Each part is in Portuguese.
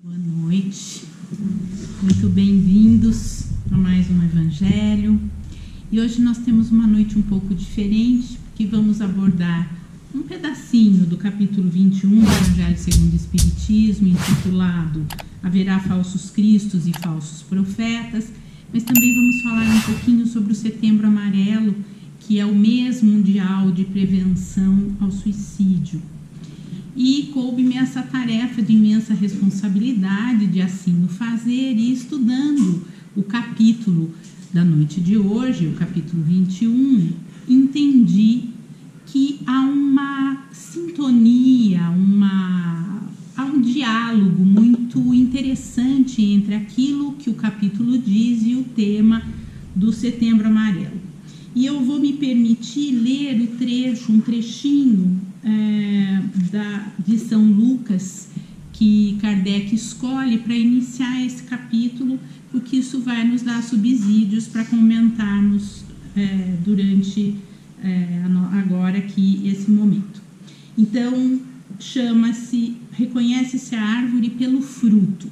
Boa noite, muito bem-vindos a mais um Evangelho. E hoje nós temos uma noite um pouco diferente, porque vamos abordar um pedacinho do capítulo 21 do Evangelho segundo o Espiritismo, intitulado Haverá falsos cristos e falsos profetas, mas também vamos falar um pouquinho sobre o Setembro Amarelo, que é o mês mundial de prevenção ao suicídio. E coube-me essa tarefa de imensa responsabilidade de assim o fazer, e estudando o capítulo da noite de hoje, o capítulo 21, entendi que há uma sintonia, há um diálogo muito interessante entre aquilo que o capítulo diz e o tema do Setembro Amarelo. E eu vou me permitir ler o trecho, um trechinho de São Lucas, que Kardec escolhe para iniciar esse capítulo, porque isso vai nos dar subsídios para comentarmos durante agora aqui esse momento. Então, chama-se Reconhece-se a árvore pelo fruto.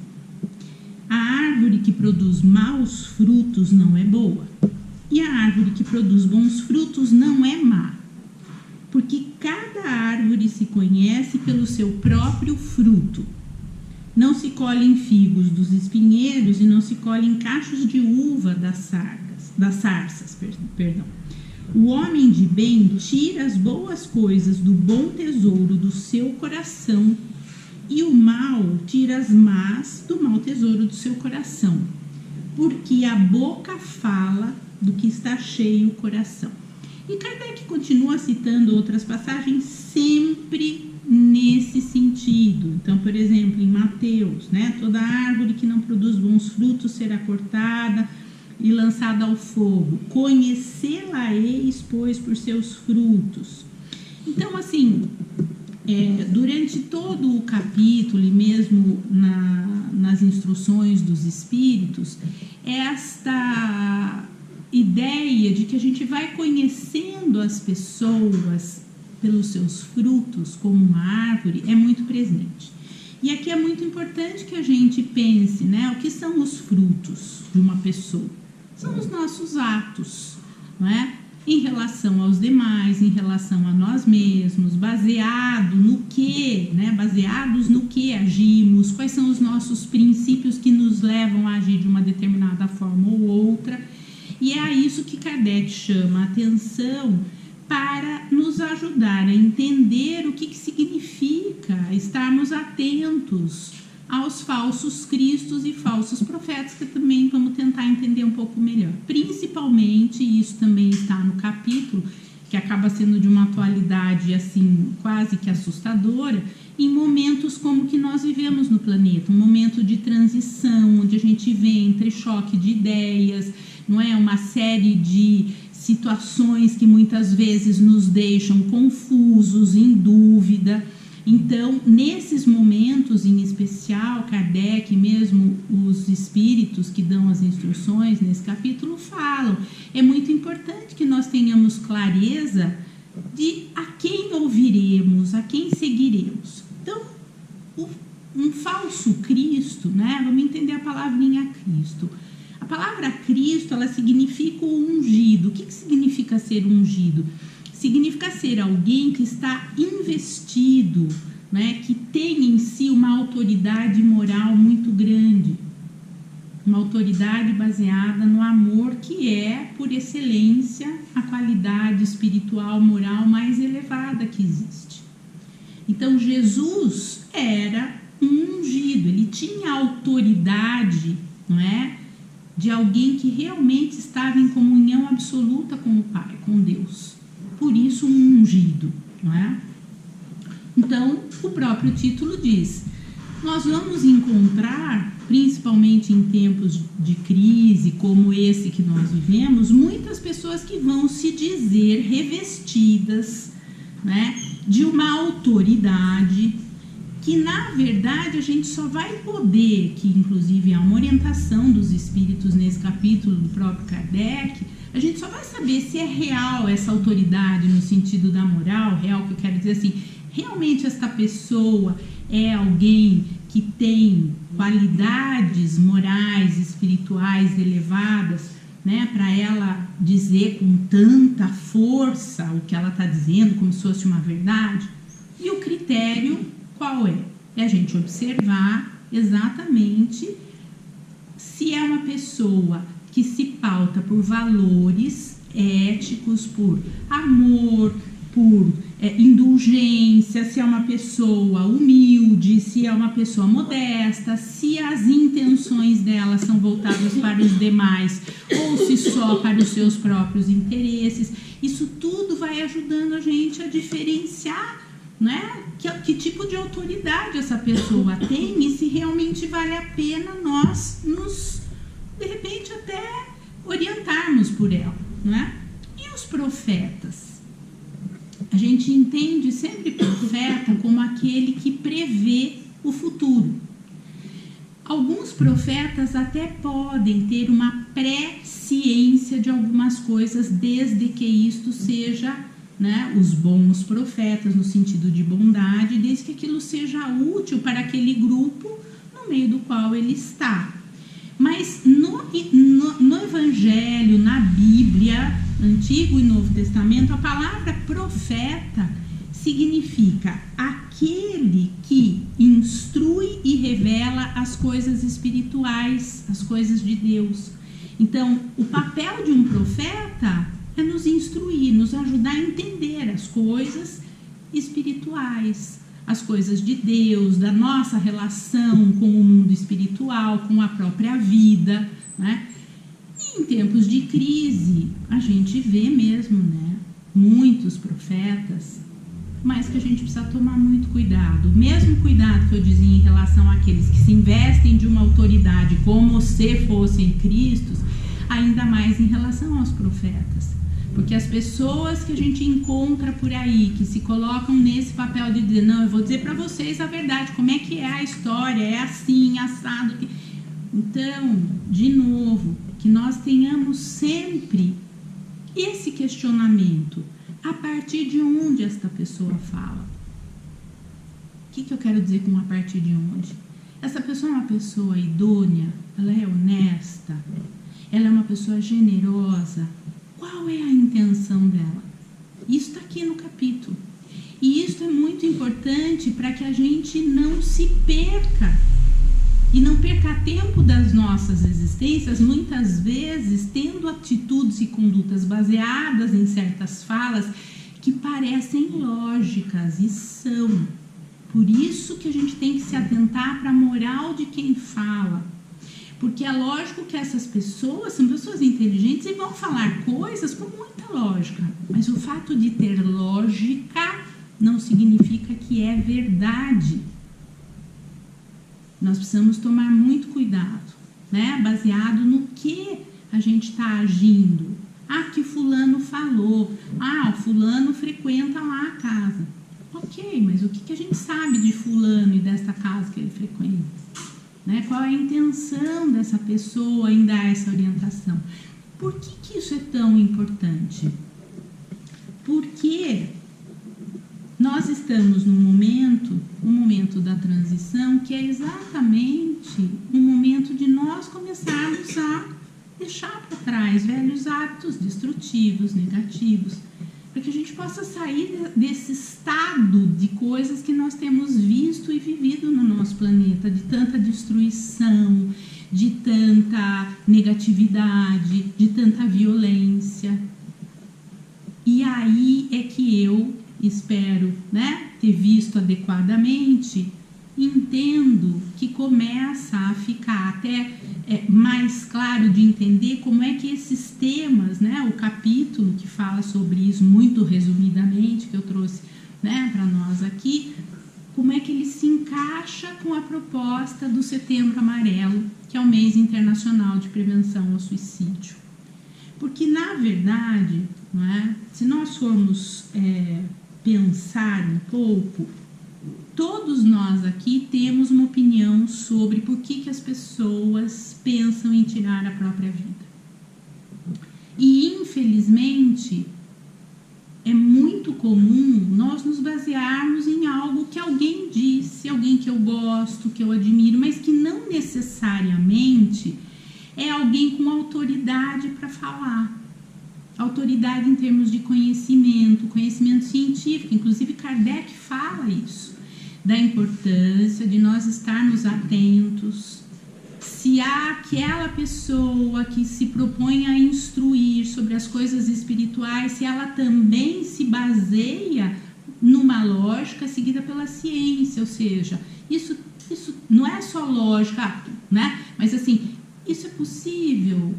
A árvore que produz maus frutos não é boa, e a árvore que produz bons frutos não é má, porque cada árvore se conhece pelo seu próprio fruto. Não se colhem figos dos espinheiros e não se colhem cachos de uva das sarças. O homem de bem tira as boas coisas do bom tesouro do seu coração, e o mal tira as más do mau tesouro do seu coração, porque a boca fala do que está cheio o coração. E Kardec continua citando outras passagens sempre nesse sentido. Então, por exemplo, em Mateus, toda árvore que não produz bons frutos será cortada e lançada ao fogo. Conhecê-la-eis, pois, por seus frutos. Então, assim, durante todo o capítulo e mesmo nas instruções dos Espíritos, esta ideia de que a gente vai conhecendo as pessoas pelos seus frutos como uma árvore é muito presente. E aqui é muito importante que a gente pense, o que são os frutos de uma pessoa? São os nossos atos, em relação aos demais, em relação a nós mesmos, baseados no que agimos, quais são os nossos princípios que nos levam a agir de uma determinada forma ou outra. E é a isso que Kardec chama a atenção para nos ajudar a entender o que significa estarmos atentos aos falsos cristos e falsos profetas, que também vamos tentar entender um pouco melhor. Principalmente, isso também está no capítulo, que acaba sendo de uma atualidade assim quase que assustadora, em momentos como que nós vivemos no planeta, um momento de transição, onde a gente vê entre choque de ideias, uma série de situações que muitas vezes nos deixam confusos, em dúvida. Então, nesses momentos em especial, Kardec, mesmo os espíritos que dão as instruções nesse capítulo falam, é muito importante que nós tenhamos clareza de a quem ouviremos, a quem seguiremos. Então, um falso Cristo, vamos entender a palavrinha Cristo. A palavra Cristo, ela significa o ungido. O que significa ser ungido? Significa ser alguém que está investido, que tem em si uma autoridade moral muito grande. Uma autoridade baseada no amor, que é, por excelência, a qualidade espiritual, moral mais elevada que existe. Então, Jesus era um ungido, ele tinha autoridade, de alguém que realmente estava em comunhão absoluta com o Pai, com Deus. Por isso, um ungido, Então, o próprio título diz, nós vamos encontrar, principalmente em tempos de crise como esse que nós vivemos, muitas pessoas que vão se dizer revestidas, de uma autoridade que, na verdade, a gente só vai poder, que inclusive há uma orientação dos espíritos nesse capítulo do próprio Kardec, a gente só vai saber se é real essa autoridade no sentido da moral, real que eu quero dizer assim, realmente esta pessoa é alguém que tem qualidades morais, espirituais elevadas, né, para ela dizer com tanta força o que ela está dizendo, como se fosse uma verdade. E o critério qual é? É a gente observar exatamente se é uma pessoa que se pauta por valores éticos, por amor, por indulgência, se é uma pessoa humilde, se é uma pessoa modesta, se as intenções dela são voltadas para os demais ou se só para os seus próprios interesses. Isso tudo vai ajudando a gente a diferenciar, né, que tipo de autoridade essa pessoa tem e se realmente vale a pena nós nos, de repente, até orientarmos por ela, né? E os profetas? A gente entende sempre profeta como aquele que prevê o futuro. Alguns profetas até podem ter uma presciência de algumas coisas, desde que isto seja, né, os bons profetas, no sentido de bondade, desde que aquilo seja útil para aquele grupo no meio do qual ele está. Mas no Evangelho, na Bíblia, Antigo e Novo Testamento, a palavra profeta significa aquele que instrui e revela as coisas espirituais, as coisas de Deus. Então, o papel de um profeta é nos instruir, nos ajudar a entender as coisas espirituais, as coisas de Deus, da nossa relação com o mundo espiritual, com a própria vida, né? E em tempos de crise, a gente vê mesmo, né, muitos profetas, mas que a gente precisa tomar muito cuidado. O mesmo cuidado que eu dizia em relação àqueles que se investem de uma autoridade como se fossem Cristos, ainda mais em relação aos profetas. Porque as pessoas que a gente encontra por aí, que se colocam nesse papel de dizer, não, eu vou dizer para vocês a verdade, como é que é a história, é assim, assado. Então, de novo, que nós tenhamos sempre esse questionamento. A partir de onde esta pessoa fala? O que eu quero dizer com a partir de onde? Essa pessoa é uma pessoa idônea, ela é honesta, ela é uma pessoa generosa. Qual é a intenção dela? Isso está aqui no capítulo. E isso é muito importante para que a gente não se perca. E não perca tempo das nossas existências, muitas vezes tendo atitudes e condutas baseadas em certas falas que parecem lógicas e são. Por isso que a gente tem que se atentar para a moral de quem fala. Porque é lógico que essas pessoas são pessoas inteligentes e vão falar coisas com muita lógica. Mas o fato de ter lógica não significa que é verdade. Nós precisamos tomar muito cuidado, né? Baseado no que a gente está agindo. Ah, que fulano falou. Ah, o fulano frequenta lá a casa. Ok, mas o que a gente sabe de fulano e desta casa que ele frequenta? Né? Qual é a intenção dessa pessoa em dar essa orientação? Por que isso é tão importante? Porque nós estamos num momento, um momento da transição, que é exatamente um momento de nós começarmos a deixar para trás velhos hábitos destrutivos, negativos, para que a gente possa sair desse estado de coisas que nós temos visto e vivido no nosso planeta, de tanta destruição, de tanta negatividade, de tanta violência. E aí é que eu espero, né, ter visto adequadamente, entendo que começa a ficar até mais claro de entender como é que esses temas, né, o capítulo que fala sobre isso muito resumidamente, que eu trouxe, né, para nós aqui, como é que ele se encaixa com a proposta do Setembro Amarelo, que é o mês internacional de prevenção ao suicídio. Porque, na verdade, não é, se nós formos pensar um pouco, todos nós aqui temos uma opinião sobre por que as pessoas pensam em tirar a própria vida. E, infelizmente, é muito comum nós nos basearmos em algo que alguém disse, alguém que eu gosto, que eu admiro, mas que não necessariamente é alguém com autoridade para falar. Autoridade em termos de conhecimento científico. Inclusive Kardec fala isso, da importância de nós estarmos atentos se há aquela pessoa que se propõe a instruir sobre as coisas espirituais, se ela também se baseia numa lógica seguida pela ciência, ou seja, isso não é só lógica, né? Mas assim, isso é possível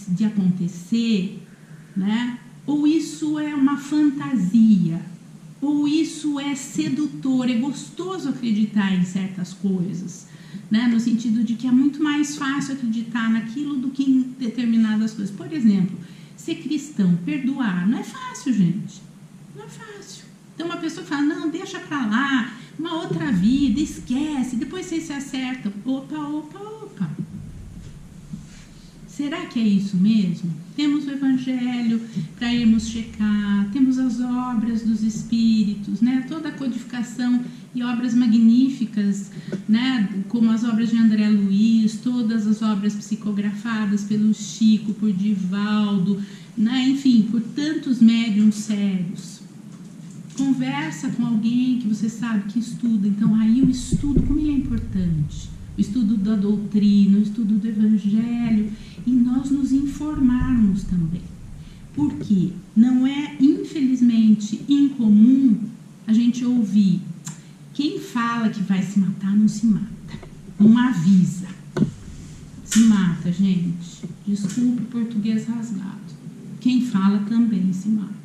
de acontecer, né? Ou isso é uma fantasia, ou isso é sedutor, é gostoso acreditar em certas coisas, né? No sentido de que é muito mais fácil acreditar naquilo do que em determinadas coisas. Por exemplo, ser cristão, perdoar, não é fácil, gente, não é fácil. Então uma pessoa fala, não, deixa pra lá, uma outra vida, esquece, depois vocês se acertam. Opa. Será que é isso mesmo? Temos o Evangelho para irmos checar, temos as obras dos Espíritos, né? Toda a codificação e obras magníficas, né? Como as obras de André Luiz, todas as obras psicografadas pelo Chico, por Divaldo, né? Enfim, por tantos médiuns sérios. Conversa com alguém que você sabe que estuda. Então aí o estudo, como ele é importante? O estudo da doutrina, o estudo do Evangelho, e nós nos informarmos também. Porque não é, infelizmente, incomum a gente ouvir quem fala que vai se matar não se mata, não avisa. Se mata, gente. Desculpe o português rasgado. Quem fala também se mata.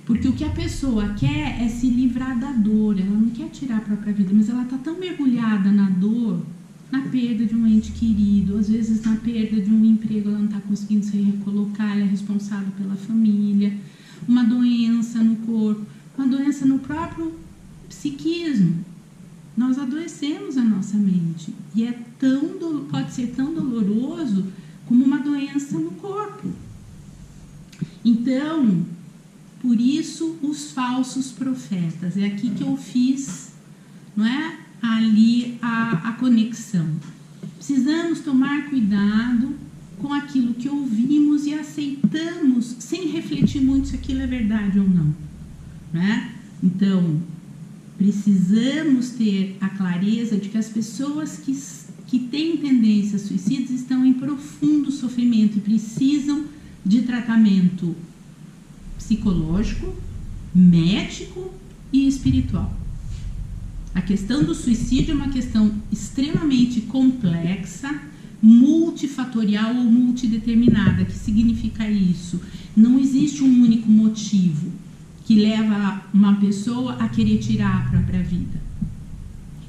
Porque o que a pessoa quer é se livrar da dor, ela não quer tirar a própria vida, mas ela está tão mergulhada na dor, na perda de um ente querido, às vezes na perda de um emprego, ela não está conseguindo se recolocar, ela é responsável pela família, uma doença no corpo, uma doença no próprio psiquismo. Nós adoecemos a nossa mente e pode ser tão doloroso como uma doença no corpo. Então, por isso, os falsos profetas. É aqui que eu fiz, não é? Ali a conexão. Precisamos tomar cuidado com aquilo que ouvimos e aceitamos sem refletir muito se aquilo é verdade ou não, né? Então, precisamos ter a clareza de que as pessoas que têm tendências suicidas estão em profundo sofrimento e precisam de tratamento psicológico, médico e espiritual. A questão do suicídio é uma questão extremamente complexa, multifatorial ou multideterminada. Que significa isso? Não existe um único motivo que leva uma pessoa a querer tirar a própria vida.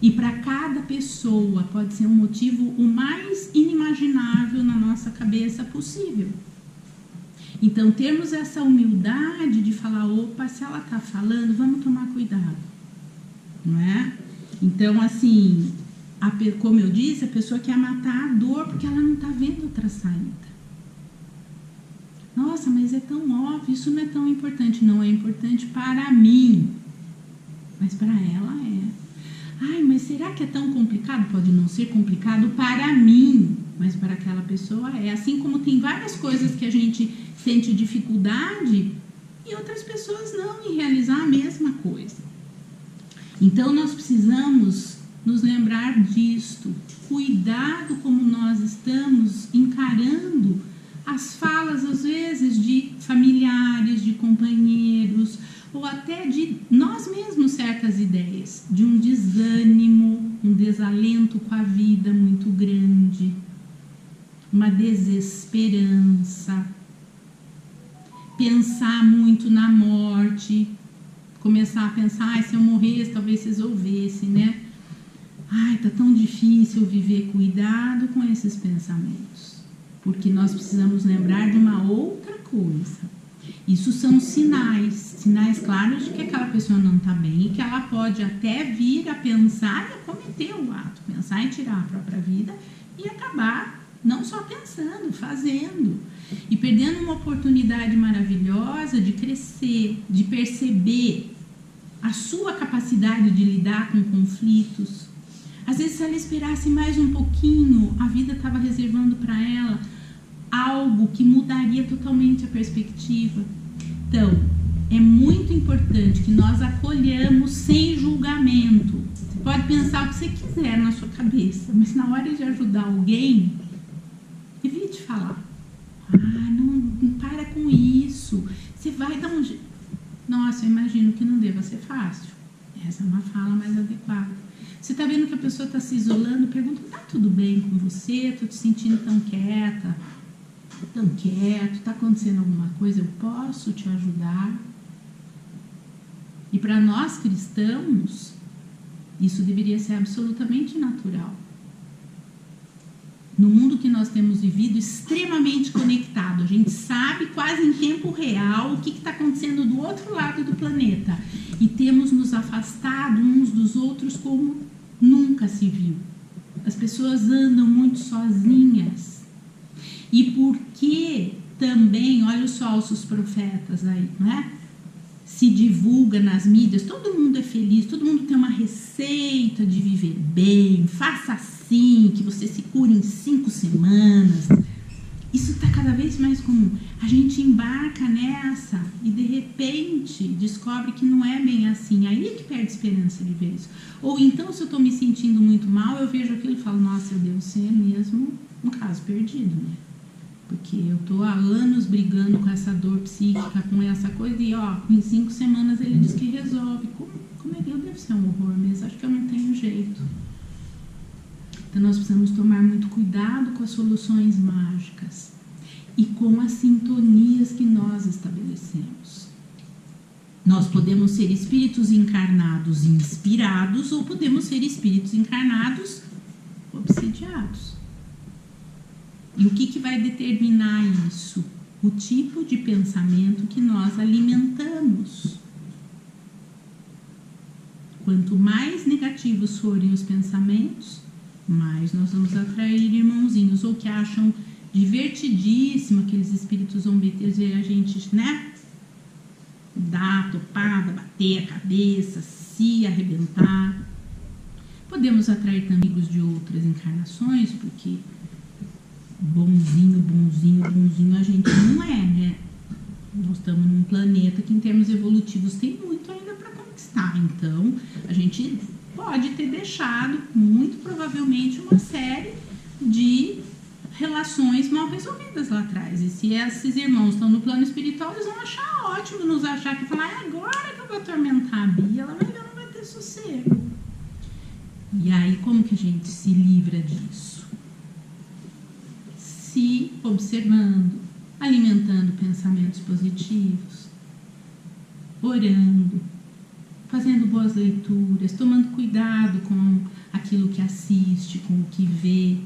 E para cada pessoa pode ser um motivo o mais inimaginável na nossa cabeça possível. Então, termos essa humildade de falar, opa, se ela está falando, vamos tomar cuidado, não é? Então, assim, como eu disse, a pessoa quer matar a dor porque ela não está vendo outra saída. Nossa, mas é tão óbvio, isso não é tão importante. Não é importante para mim, mas para ela é. Ai, mas será que é tão complicado? Pode não ser complicado para mim, mas para aquela pessoa é. Assim como tem várias coisas que a gente sente dificuldade e outras pessoas não, em realizar a mesma coisa. Então nós precisamos nos lembrar disto. Cuidado como nós estamos encarando as falas, às vezes, de familiares, de companheiros, ou até de nós mesmos, certas ideias, de um desânimo, um desalento com a vida muito grande, uma desesperança, pensar muito na morte, começar a pensar, se eu morresse, talvez resolvesse, né? Ai, tá tão difícil viver. Cuidado com esses pensamentos, porque nós precisamos lembrar de uma outra coisa. Isso são sinais claros de que aquela pessoa não está bem e que ela pode até vir a pensar e a cometer o ato, pensar em tirar a própria vida e acabar não só pensando, fazendo e perdendo uma oportunidade maravilhosa de crescer, de perceber a sua capacidade de lidar com conflitos. Às vezes, se ela esperasse mais um pouquinho, a vida estava reservando para ela algo que mudaria totalmente a perspectiva. Então, é muito importante que nós acolhamos sem julgamento. Você pode pensar o que você quiser na sua cabeça, mas na hora de ajudar alguém, evite falar. Não para com isso. Você vai dar um jeito. Nossa, eu imagino que não deva ser fácil. Essa é uma fala mais adequada. Você está vendo que a pessoa está se isolando, pergunta, tá tudo bem com você? Estou te sentindo tão quieta, tão quieto, está acontecendo alguma coisa? Eu posso te ajudar? E para nós cristãos, isso deveria ser absolutamente natural. No mundo que nós temos vivido, extremamente conectado, a gente sabe quase em tempo real o que está acontecendo do outro lado do planeta. E temos nos afastado uns dos outros como nunca se viu. As pessoas andam muito sozinhas. E porque também, olha os falsos profetas aí, não é? Se divulga nas mídias, todo mundo é feliz, todo mundo tem uma receita de viver bem, faça assim, que você se cura em 5 semanas. Isso está cada vez mais comum. A gente embarca nessa e de repente descobre que não é bem assim. Aí é que perde esperança de ver isso. Ou então, se eu estou me sentindo muito mal, eu vejo aquilo e falo, nossa, eu devo ser mesmo um caso perdido, né? Porque eu estou há anos brigando com essa dor psíquica, com essa coisa, e em 5 semanas ele diz que resolve. Como é que eu devo ser um horror mesmo? Acho que eu não tenho jeito. Então nós precisamos tomar muito cuidado com as soluções mágicas e com as sintonias que nós estabelecemos. Nós podemos ser espíritos encarnados inspirados ou podemos ser espíritos encarnados obsidiados. E o que vai determinar isso? O tipo de pensamento que nós alimentamos. Quanto mais negativos forem os pensamentos, mais nós vamos atrair irmãozinhos, ou que acham divertidíssimo aqueles espíritos zombeteiros ver a gente, né? Dar topada, bater a cabeça, se arrebentar. Podemos atrair também amigos de outras encarnações, porque bonzinho a gente não é, né? Nós estamos num planeta que em termos evolutivos tem muito ainda para conquistar. Então, a gente pode ter deixado, muito provavelmente, uma série de relações mal resolvidas lá atrás. E se esses irmãos estão no plano espiritual, eles vão achar ótimo nos achar que falar, agora que eu vou atormentar a Bia, ela vai ver, não vai ter sossego. E aí, como que a gente se livra disso? Se observando, alimentando pensamentos positivos, orando, fazendo boas leituras, tomando cuidado com aquilo que assiste, com o que vê,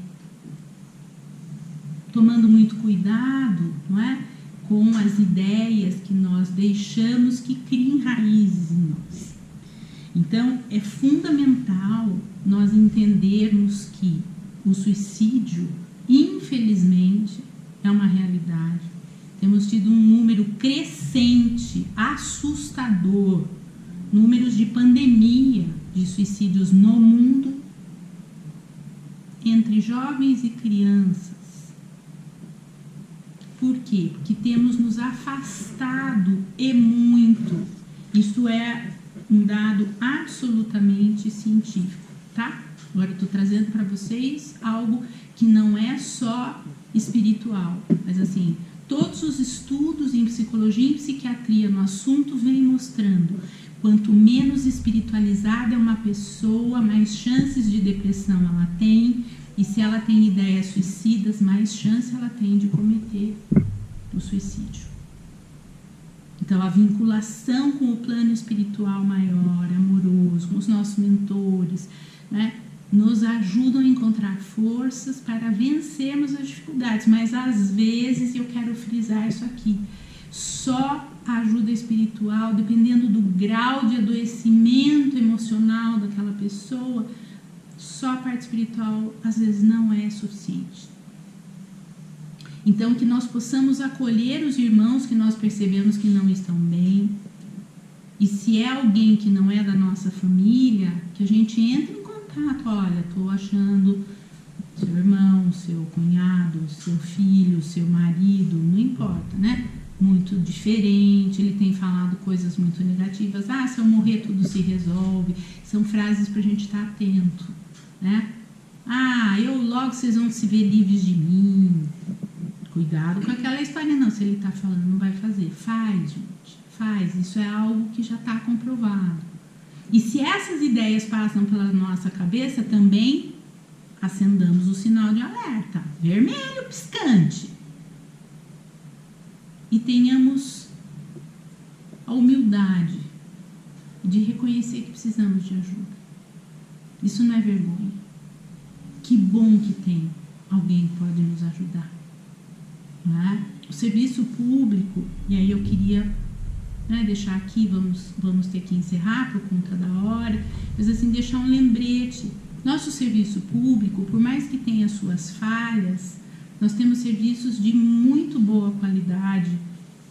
tomando muito cuidado, não é? Com as ideias que nós deixamos que criem raízes em nós. Então, é fundamental nós entendermos que o suicídio, infelizmente, é uma realidade. Temos tido um número crescente, assustador, números de pandemia de suicídios no mundo entre jovens e crianças. Por quê? Porque temos nos afastado e muito. Isso é um dado absolutamente científico, tá? Agora eu estou trazendo para vocês algo que não é só espiritual, mas assim, todos os estudos em psicologia e psiquiatria no assunto vêm mostrando quanto menos espiritualizada é uma pessoa, mais chances de depressão ela tem, e se ela tem ideias suicidas, mais chance ela tem de cometer o suicídio. Então, a vinculação com o plano espiritual maior, amoroso, com os nossos mentores, né, nos ajudam a encontrar forças para vencermos as dificuldades. Mas, às vezes, eu quero frisar isso aqui, só a ajuda espiritual, dependendo do grau de adoecimento emocional daquela pessoa, só a parte espiritual, às vezes, não é suficiente. Então, que nós possamos acolher os irmãos que nós percebemos que não estão bem E se é alguém que não é da nossa família, que a gente entre em contato. Olha, estou achando seu irmão, seu cunhado, seu filho, seu marido, não importa, né? Muito diferente, ele tem falado coisas muito negativas. Ah, se eu morrer tudo se resolve. São frases para a gente estar atento, né? Ah, logo vocês vão se ver livres de mim. Cuidado com aquela história, não. Se ele está falando, não vai fazer. Faz, gente, faz. Isso é algo que já está comprovado. E se essas ideias passam pela nossa cabeça, também acendamos o sinal de alerta. Vermelho piscante. E tenhamos a humildade de reconhecer que precisamos de ajuda. Isso não é vergonha. Que bom que tem alguém que pode nos ajudar. Não é? O serviço público, e aí eu queria, né, deixar aqui, vamos ter que encerrar por conta da hora, mas assim, deixar um lembrete. Nosso serviço público, por mais que tenha suas falhas, nós temos serviços de muito boa qualidade,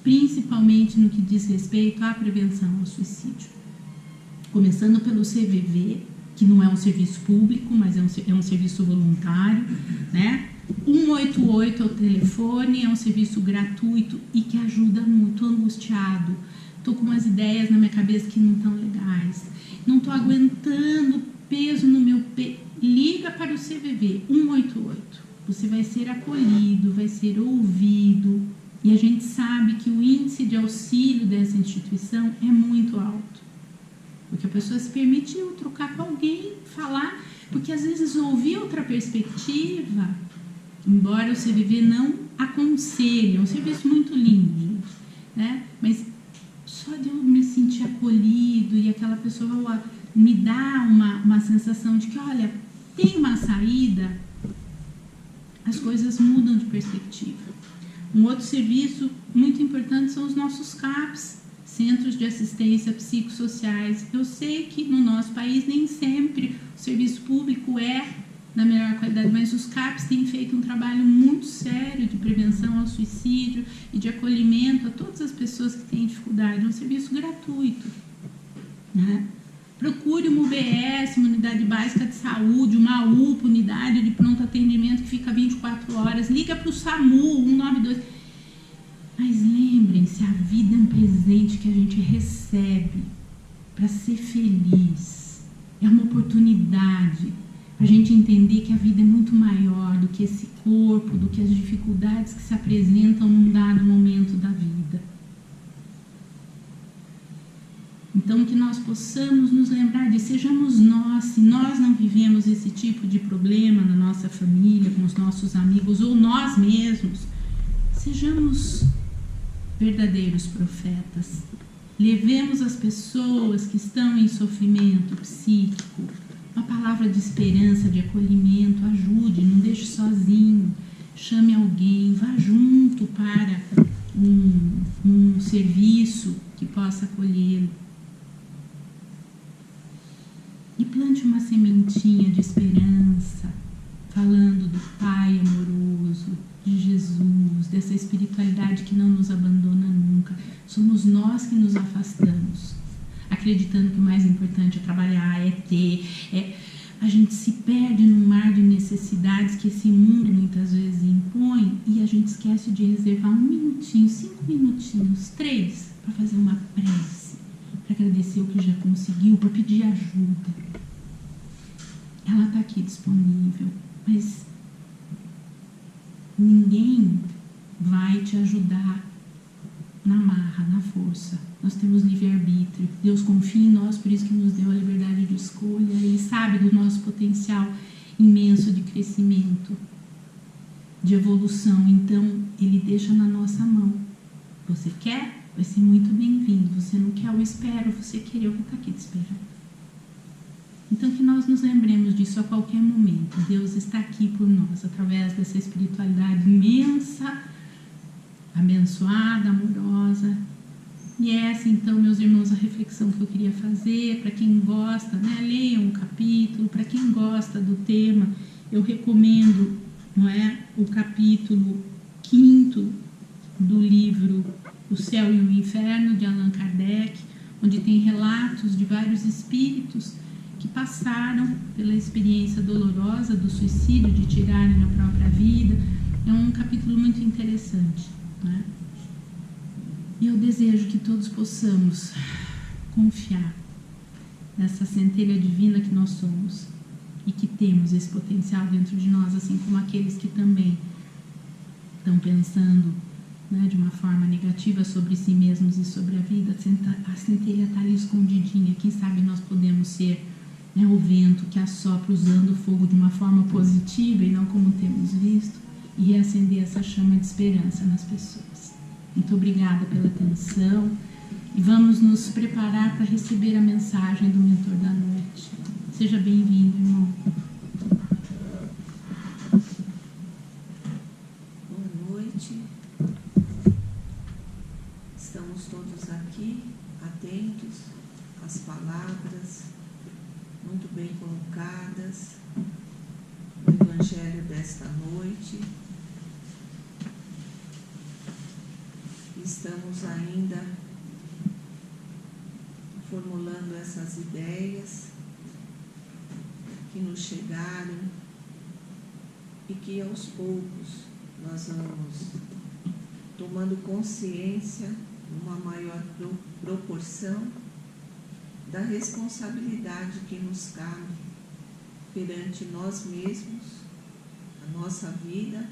principalmente no que diz respeito à prevenção ao suicídio. Começando pelo CVV, que não é um serviço público, mas é um serviço voluntário, né? 188 é o telefone, é um serviço gratuito e que ajuda muito. Angustiado, estou com umas ideias na minha cabeça que não estão legais, não estou aguentando peso no meu peito. Liga para o CVV 188. Você vai ser acolhido, vai ser ouvido. E a gente sabe que o índice de auxílio dessa instituição é muito alto. Porque a pessoa se permitiu trocar com alguém, falar, porque às vezes ouvir outra perspectiva, embora o CVV não aconselhe, é um serviço muito lindo, gente, né? Mas só de eu me sentir acolhido e aquela pessoa me dá uma sensação de que, olha, tem uma saída, as coisas mudam de perspectiva. Um outro serviço muito importante são os nossos CAPs, Centros de Assistência Psicossociais. Eu sei que no nosso país nem sempre o serviço público é na melhor qualidade, mas os CAPs têm feito um trabalho muito sério de prevenção ao suicídio e de acolhimento a todas as pessoas que têm dificuldade. É um serviço gratuito, né? Procure uma UBS, uma unidade básica de saúde, uma UPA, unidade de pronto atendimento que fica 24 horas. Liga para o SAMU 192. Mas lembrem-se, a vida é um presente que a gente recebe para ser feliz. É uma oportunidade para a gente entender que a vida é muito maior do que esse corpo, do que as dificuldades que se apresentam num dado momento da vida. Então, que nós possamos nos lembrar de, sejamos nós, se nós não vivemos esse tipo de problema na nossa família, com os nossos amigos, ou nós mesmos, sejamos verdadeiros profetas. Levemos as pessoas que estão em sofrimento psíquico uma palavra de esperança, de acolhimento. Ajude, não deixe sozinho, chame alguém, vá junto para um serviço que possa acolhê-lo. E plante uma sementinha de esperança, falando do Pai amoroso, de Jesus, dessa espiritualidade que não nos abandona nunca. Somos nós que nos afastamos, acreditando que o mais importante é trabalhar, é ter, a gente se perde num mar de necessidades que esse mundo muitas vezes impõe e a gente esquece de reservar 1 minutinho, 5 minutinhos, 3, para fazer uma prece, para agradecer o que já conseguiu, para pedir ajuda. Ela está aqui disponível, mas ninguém vai te ajudar na marra, na força. Nós temos livre-arbítrio. Deus confia em nós, por isso que nos deu a liberdade de escolha. Ele sabe do nosso potencial imenso de crescimento, de evolução. Então, Ele deixa na nossa mão. Você quer? Vai ser muito bem-vindo. Você não quer? Eu espero. Você querer, eu vou estar aqui te esperando. Então, que nós nos lembremos disso a qualquer momento. Deus está aqui por nós, através dessa espiritualidade imensa, abençoada, amorosa. E essa, então, meus irmãos, a reflexão que eu queria fazer. Para quem gosta, né, leiam um capítulo. Para quem gosta do tema, eu recomendo, não é, o capítulo 5º do livro O Céu e o Inferno, de Allan Kardec, onde tem relatos de vários espíritos que passaram pela experiência dolorosa do suicídio, de tirarem a própria vida. É um capítulo muito interessante, né? E eu desejo que todos possamos confiar nessa centelha divina que nós somos e que temos esse potencial dentro de nós, assim como aqueles que também estão pensando, né, de uma forma negativa sobre si mesmos e sobre a vida. A centelha está ali escondidinha. Quem sabe nós podemos ser, né, o vento que assopra usando o fogo de uma forma positiva e não como temos visto, e reacender essa chama de esperança nas pessoas. Muito obrigada pela atenção e vamos nos preparar para receber a mensagem do mentor da noite. Seja bem-vindo, irmão. Boa noite. Estamos todos aqui, atentos às palavras, muito bem colocadas, no Evangelho desta noite. Estamos ainda formulando essas ideias que nos chegaram e que aos poucos nós vamos tomando consciência, numa maior proporção, da responsabilidade que nos cabe perante nós mesmos, a nossa vida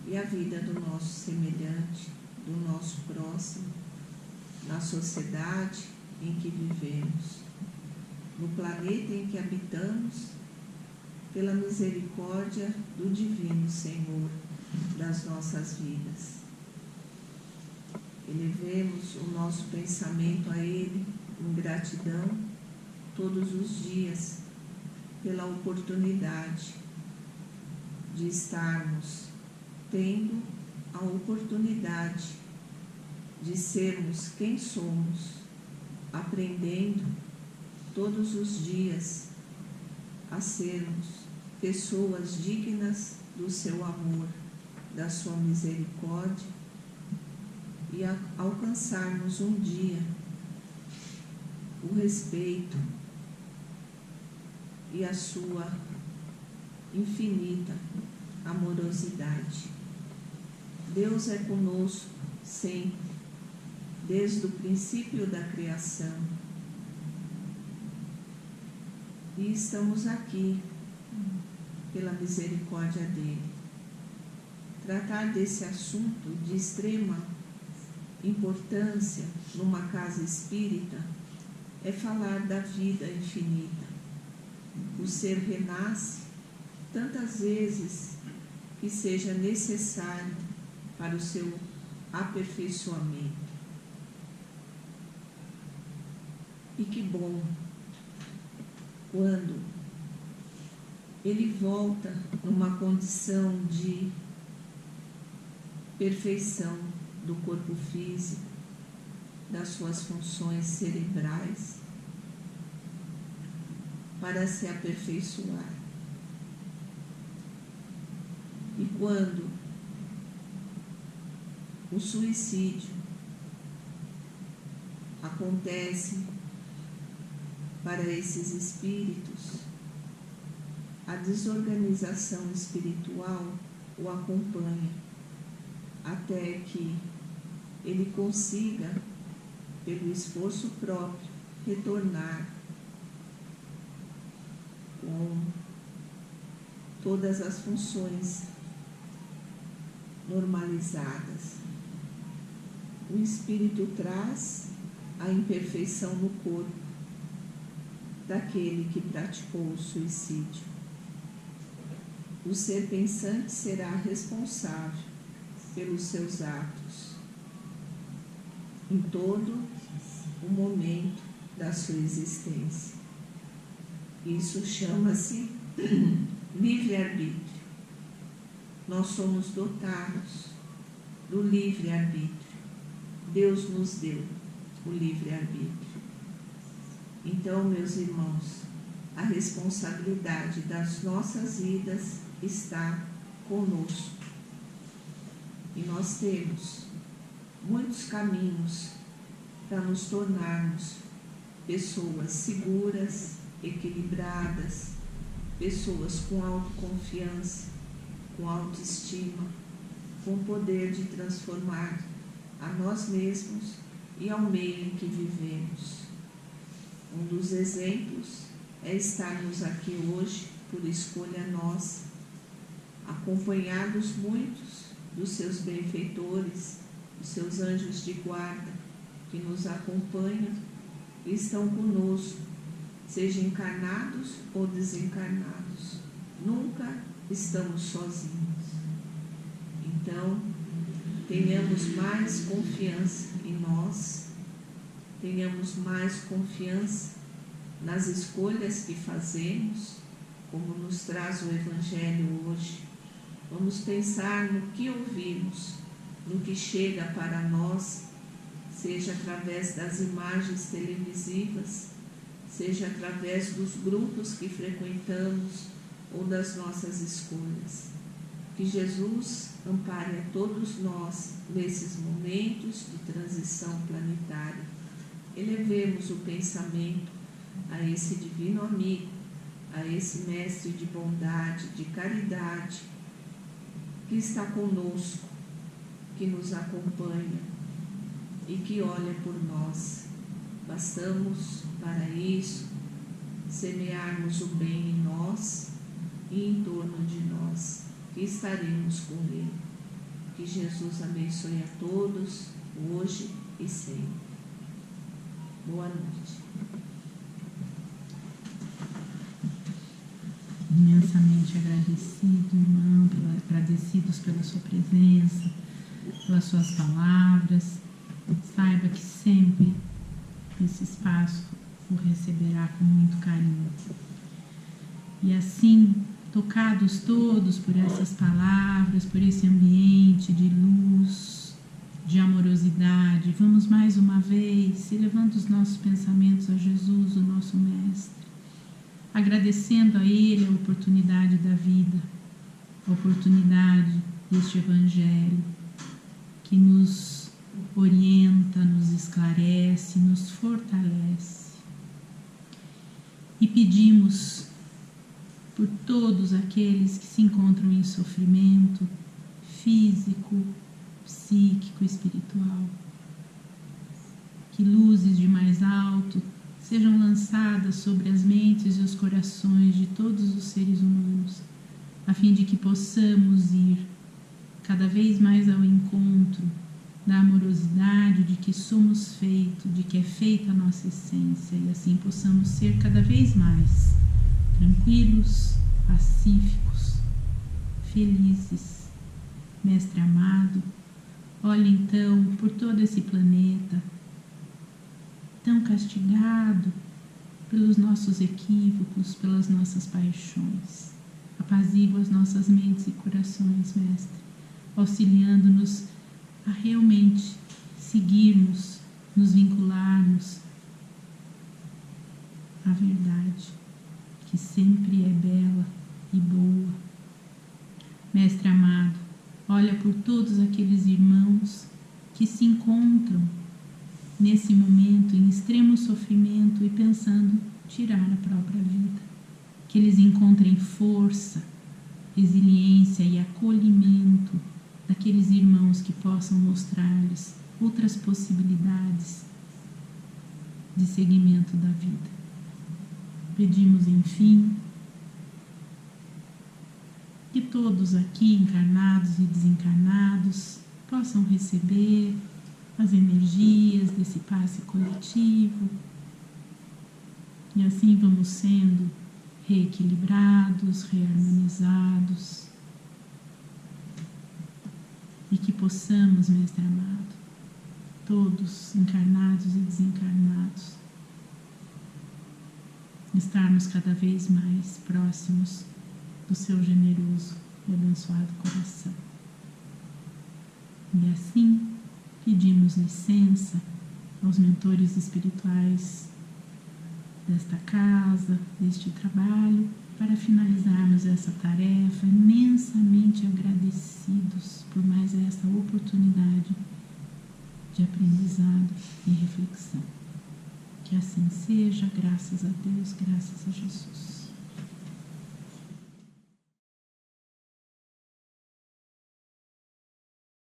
e a vida do nosso semelhante, do nosso próximo, na sociedade em que vivemos, no planeta em que habitamos, pela misericórdia do Divino Senhor das nossas vidas. Elevemos o nosso pensamento a Ele em gratidão todos os dias pela oportunidade de estarmos tendo a oportunidade de sermos quem somos, aprendendo todos os dias a sermos pessoas dignas do seu amor, da sua misericórdia, e a alcançarmos um dia o respeito e a sua infinita amorosidade. Deus é conosco sempre, desde o princípio da criação. E estamos aqui pela misericórdia dele. Tratar desse assunto de extrema importância numa casa espírita é falar da vida infinita. O ser renasce tantas vezes que seja necessário para o seu aperfeiçoamento. E que bom quando ele volta numa condição de perfeição do corpo físico, das suas funções cerebrais, para se aperfeiçoar. E quando o suicídio acontece para esses espíritos, a desorganização espiritual o acompanha até que ele consiga, pelo esforço próprio, retornar com todas as funções normalizadas. O espírito traz a imperfeição no corpo daquele que praticou o suicídio. O ser pensante será responsável pelos seus atos em todo o momento da sua existência. Isso chama-se livre-arbítrio. Nós somos dotados do livre-arbítrio. Deus nos deu o livre-arbítrio. Então, meus irmãos, a responsabilidade das nossas vidas está conosco. E nós temos muitos caminhos para nos tornarmos pessoas seguras, equilibradas, pessoas com autoconfiança, com autoestima, com o poder de transformar a nós mesmos e ao meio em que vivemos. Um dos exemplos é estarmos aqui hoje por escolha nossa, acompanhados muitos dos seus benfeitores, dos seus anjos de guarda, que nos acompanham e estão conosco, seja encarnados ou desencarnados. Nunca estamos sozinhos. Então, tenhamos mais confiança em nós, tenhamos mais confiança nas escolhas que fazemos, como nos traz o Evangelho hoje. Vamos pensar no que ouvimos, no que chega para nós, seja através das imagens televisivas, seja através dos grupos que frequentamos ou das nossas escolhas. Que Jesus ampare a todos nós nesses momentos de transição planetária. Elevemos o pensamento a esse divino amigo, a esse mestre de bondade, de caridade, que está conosco, que nos acompanha e que olha por nós. Bastamos para isso semearmos o bem em nós e em torno de nós, que estaremos com Ele. Que Jesus abençoe a todos, hoje e sempre. Boa noite. Imensamente agradecido, irmão, agradecidos pela sua presença, pelas suas palavras. Saiba que sempre esse espaço o receberá com muito carinho. E assim, tocados todos por essas palavras, por esse ambiente de luz, de amorosidade, vamos mais uma vez elevando os nossos pensamentos a Jesus, o nosso Mestre, agradecendo a Ele a oportunidade da vida, a oportunidade deste Evangelho que nos orienta, nos esclarece, nos fortalece. E pedimos por todos aqueles que se encontram em sofrimento físico, psíquico, espiritual, que luzes de mais alto sejam lançadas sobre as mentes e os corações de todos os seres humanos, a fim de que possamos ir cada vez mais ao encontro da amorosidade de que somos feitos, de que é feita a nossa essência, e assim possamos ser cada vez mais tranquilos, pacíficos, felizes. Mestre amado, olha então por todo esse planeta, tão castigado pelos nossos equívocos, pelas nossas paixões. Apazigua as nossas mentes e corações, Mestre, auxiliando-nos a realmente seguirmos, nos vincularmos à verdade, que sempre é bela e boa. Mestre amado, olha por todos aqueles irmãos que se encontram nesse momento em extremo sofrimento e pensando tirar a própria vida. Que eles encontrem força, resiliência e acolhimento daqueles irmãos que possam mostrar-lhes outras possibilidades de seguimento da vida. Pedimos, enfim, que todos aqui, encarnados e desencarnados, possam receber as energias desse passe coletivo, e assim vamos sendo reequilibrados, reharmonizados, e que possamos, Mestre amado, todos encarnados e desencarnados, estarmos cada vez mais próximos do seu generoso e abençoado coração. E assim, pedimos licença aos mentores espirituais desta casa, deste trabalho, para finalizarmos essa tarefa, imensamente agradecidos por mais esta oportunidade de aprendizado e reflexão. Que assim seja, graças a Deus, graças a Jesus.